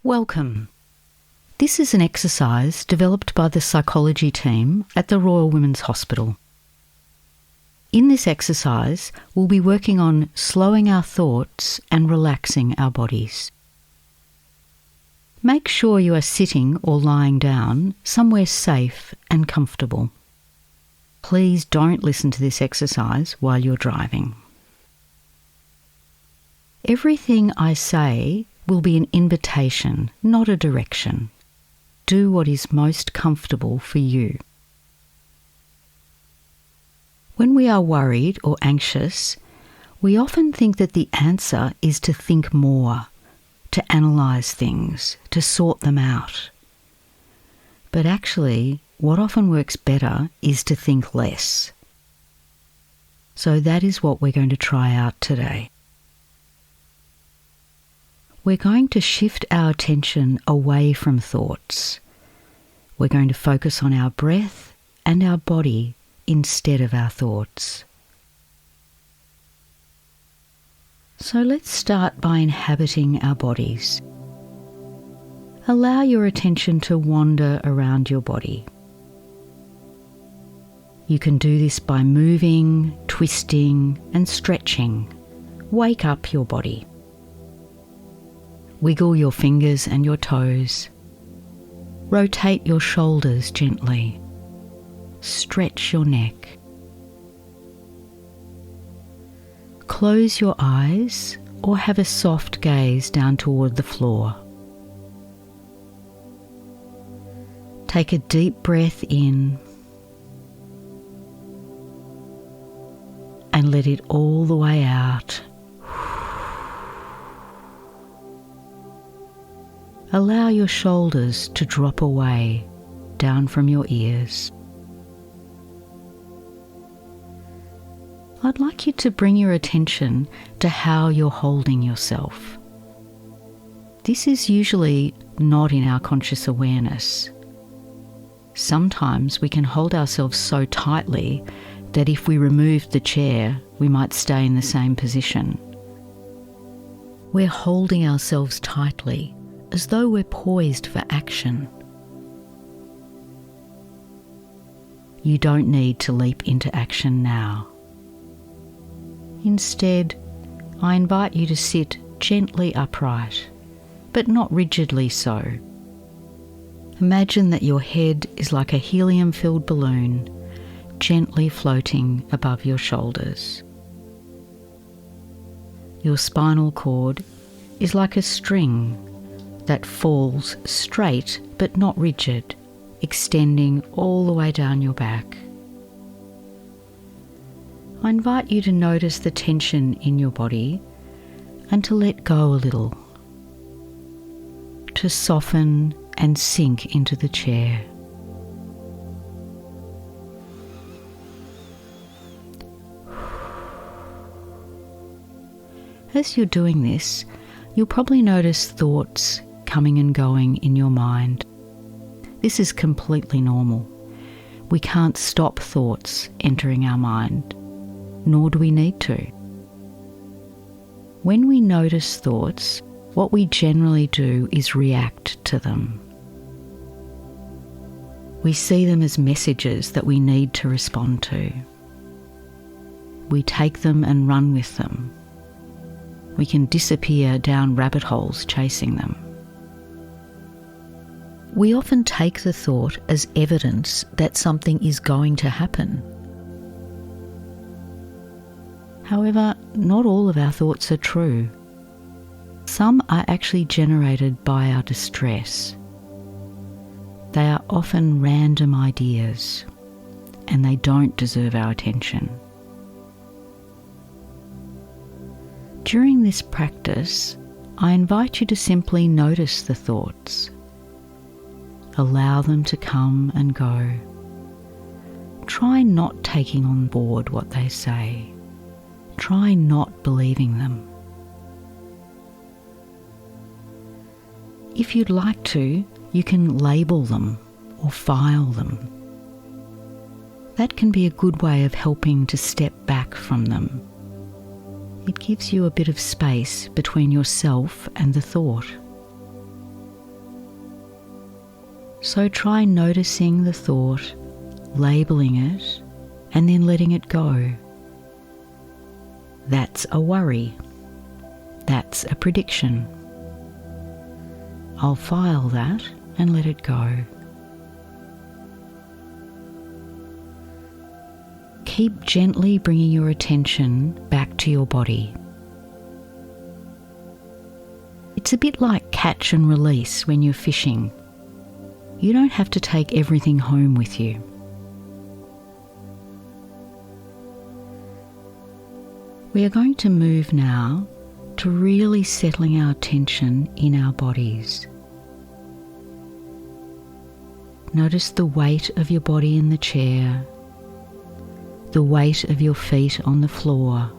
Welcome. This is an exercise developed by the psychology team at the Royal Women's Hospital. In this exercise, we'll be working on slowing our thoughts and relaxing our bodies. Make sure you are sitting or lying down somewhere safe and comfortable. Please don't listen to this exercise while you're driving. Everything I say will be an invitation, not a direction. Do what is most comfortable for you. When we are worried or anxious, we often think that the answer is to think more, to analyse things, to sort them out. But actually, what often works better is to think less. So that is what we're going to try out today. We're going to shift our attention away from thoughts. We're going to focus on our breath and our body instead of our thoughts. So let's start by inhabiting our bodies. Allow your attention to wander around your body. You can do this by moving, twisting, and stretching. Wake up your body. Wiggle your fingers and your toes. Rotate your shoulders gently. Stretch your neck. Close your eyes or have a soft gaze down toward the floor. Take a deep breath in and let it all the way out. Allow your shoulders to drop away down from your ears. I'd like you to bring your attention to how you're holding yourself. This is usually not in our conscious awareness. Sometimes we can hold ourselves so tightly that if we removed the chair, we might stay in the same position. We're holding ourselves tightly, as though we're poised for action. You don't need to leap into action now. Instead, I invite you to sit gently upright, but not rigidly so. Imagine that your head is like a helium-filled balloon, gently floating above your shoulders. Your spinal cord is like a string that falls straight but not rigid, extending all the way down your back. I invite you to notice the tension in your body and to let go a little, to soften and sink into the chair. As you're doing this, you'll probably notice thoughts coming and going in your mind. This is completely normal. We can't stop thoughts entering our mind, nor do we need to. When we notice thoughts, what we generally do is react to them. We see them as messages that we need to respond to. We take them and run with them. We can disappear down rabbit holes chasing them. We often take the thought as evidence that something is going to happen. However, not all of our thoughts are true. Some are actually generated by our distress. They are often random ideas, and they don't deserve our attention. During this practice, I invite you to simply notice the thoughts. Allow them to come and go. Try not taking on board what they say. Try not believing them. If you'd like to, you can label them or file them. That can be a good way of helping to step back from them. It gives you a bit of space between yourself and the thought. So try noticing the thought, labeling it, and then letting it go. That's a worry. That's a prediction. I'll file that and let it go. Keep gently bringing your attention back to your body. It's a bit like catch and release when you're fishing. You don't have to take everything home with you. We are going to move now to really settling our attention in our bodies. Notice the weight of your body in the chair, the weight of your feet on the floor,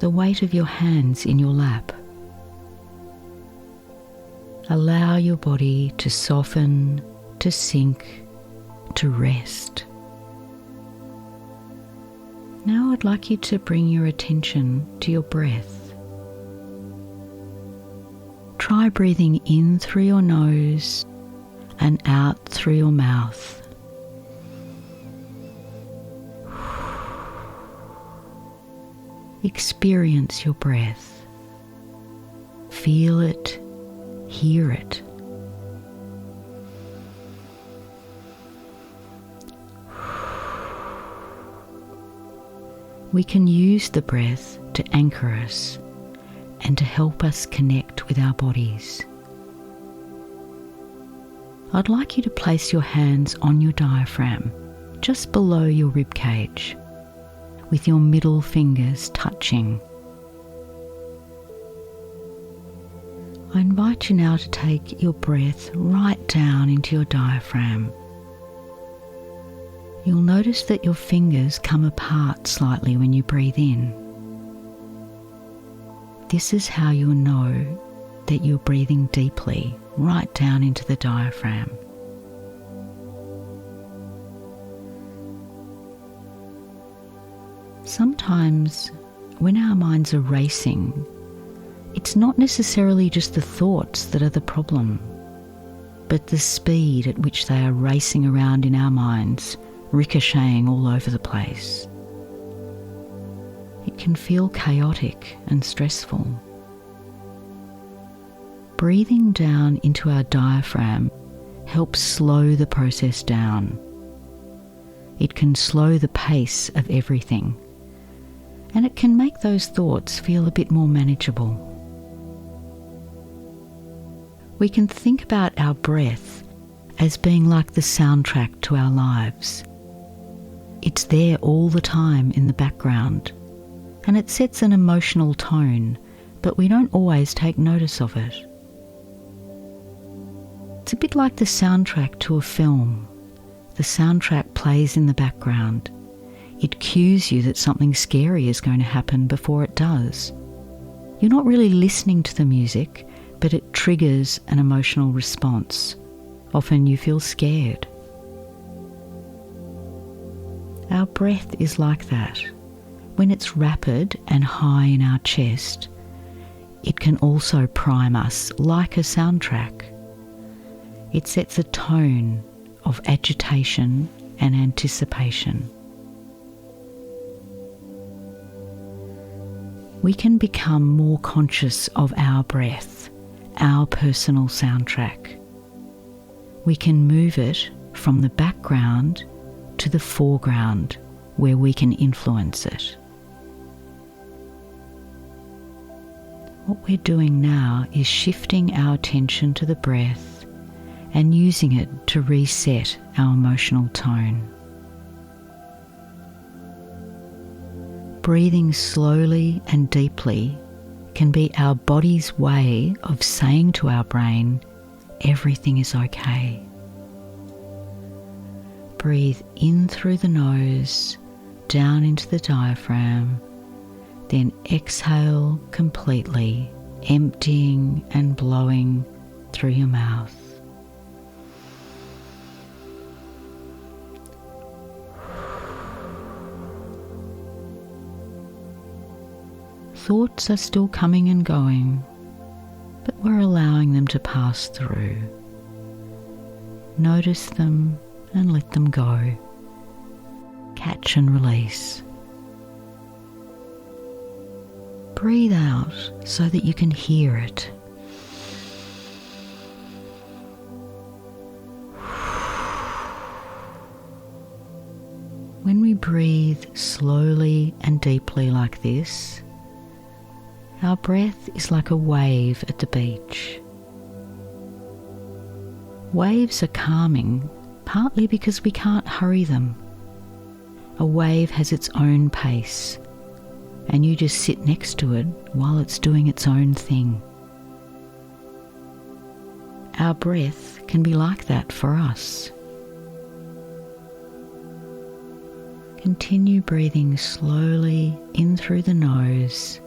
the weight of your hands in your lap. Allow your body to soften, to sink, to rest. Now I'd like you to bring your attention to your breath. Try breathing in through your nose and out through your mouth. Experience your breath. Feel it, hear it. We can use the breath to anchor us and to help us connect with our bodies. I'd like you to place your hands on your diaphragm, just below your rib cage, with your middle fingers touching. I invite you now to take your breath right down into your diaphragm. You'll notice that your fingers come apart slightly when you breathe in. This is how you'll know that you're breathing deeply right down into the diaphragm. Sometimes when our minds are racing, it's not necessarily just the thoughts that are the problem, but the speed at which they are racing around in our minds, ricocheting all over the place. It can feel chaotic and stressful. Breathing down into our diaphragm helps slow the process down. It can slow the pace of everything, and it can make those thoughts feel a bit more manageable. We can think about our breath as being like the soundtrack to our lives. It's there all the time in the background, and it sets an emotional tone, but we don't always take notice of it. It's a bit like the soundtrack to a film. The soundtrack plays in the background. It cues you that something scary is going to happen before it does. You're not really listening to the music, but it triggers an emotional response. Often you feel scared. Our breath is like that. When it's rapid and high in our chest, it can also prime us like a soundtrack. It sets a tone of agitation and anticipation. We can become more conscious of our breath, our personal soundtrack. We can move it from the background to the foreground where we can influence it. What we're doing now is shifting our attention to the breath and using it to reset our emotional tone. Breathing slowly and deeply can be our body's way of saying to our brain, everything is okay. Breathe in through the nose, down into the diaphragm, then exhale completely, emptying and blowing through your mouth. Thoughts are still coming and going, but we're allowing them to pass through. Notice them and let them go. Catch and release. Breathe out so that you can hear it. When we breathe slowly and deeply like this, our breath is like a wave at the beach. Waves are calming, partly because we can't hurry them. A wave has its own pace, and you just sit next to it while it's doing its own thing. Our breath can be like that for us. Continue breathing slowly in through the nose,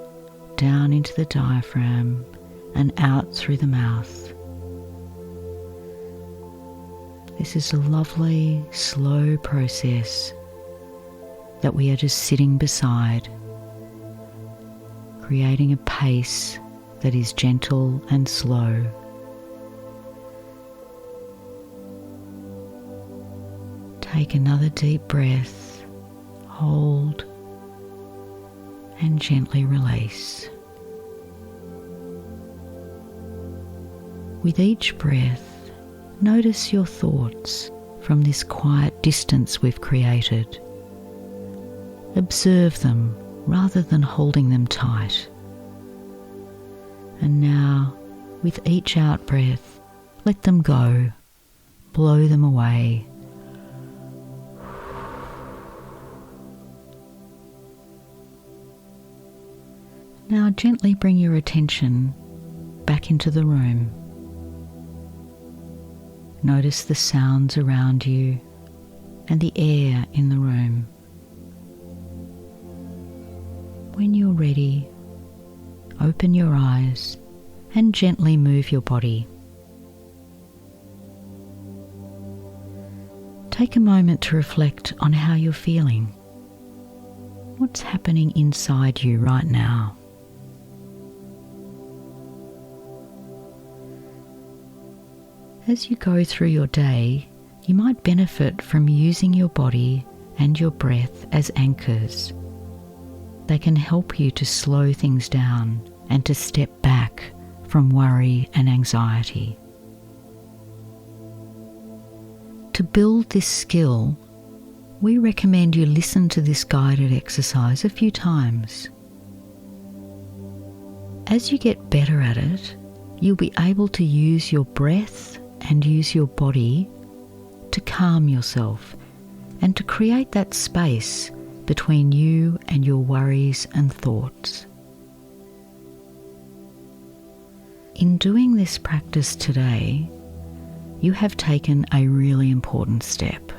down into the diaphragm, and out through the mouth. This is a lovely, slow process that we are just sitting beside, creating a pace that is gentle and slow. Take another deep breath. Hold and gently release. With each breath, notice your thoughts from this quiet distance we've created. Observe them rather than holding them tight. And now, with each out-breath, let them go, blow them away. Now gently bring your attention back into the room. Notice the sounds around you and the air in the room. When you're ready, open your eyes and gently move your body. Take a moment to reflect on how you're feeling. What's happening inside you right now? As you go through your day, you might benefit from using your body and your breath as anchors. They can help you to slow things down and to step back from worry and anxiety. To build this skill, we recommend you listen to this guided exercise a few times. As you get better at it, you'll be able to use your breath and use your body to calm yourself and to create that space between you and your worries and thoughts. In doing this practice today, you have taken a really important step.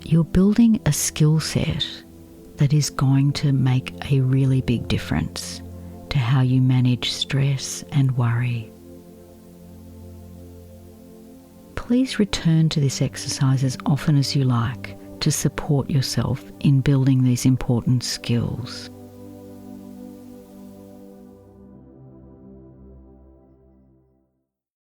You're building a skill set that is going to make a really big difference to how you manage stress and worry. Please return to this exercise as often as you like to support yourself in building these important skills.